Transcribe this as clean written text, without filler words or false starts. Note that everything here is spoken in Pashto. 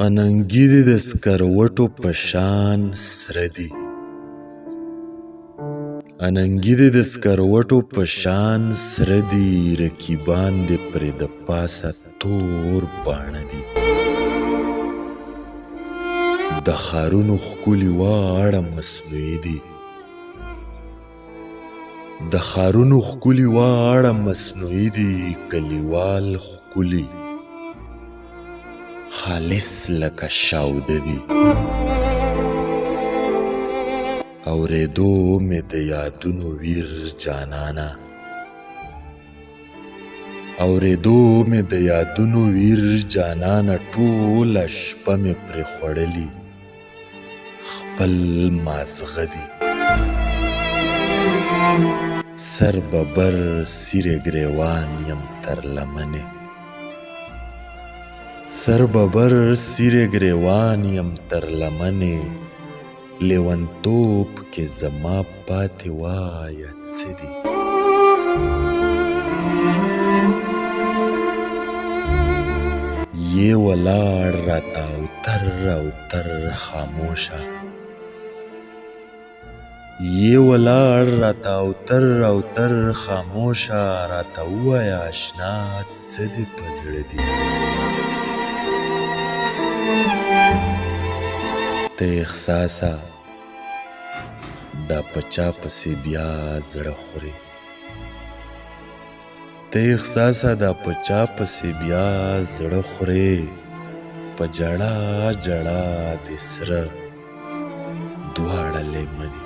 اننګي دې د سکروټو په شان سره دي اننګي دې د سکروټو په شان سره دي رقیبان دې پرې د پاسه تور باڼه دي د ښارونو ښکلي واړه مصنوعي دي د ښارونو ښکلي واړه مصنوعي دي کلیوال ښکلي خالص لکه شوده دي اورېدو مې د یادونو ویر جانانه اورېدو مې د یادونو ویر جانانه ټوله شپه مې پرې خوړلي خپل مازغه دي سر ببر سیرې ګریوان یم تر لمنې سر ببر سیرې ګریوان یم تر لمنې لیونتوب کې زما پاتې وایه څه دي یې ولاړ راته اوتر خاموشه یې ولاړ راته اوتر خاموشه راته ووایه اشنا څه دې په زړه دي ته احساسه دا په چا پسې بیا زړه خوري ته احساسه دا په چا پسې بیا زړه خوري په جړا جړا د سره دواړه لیمه دي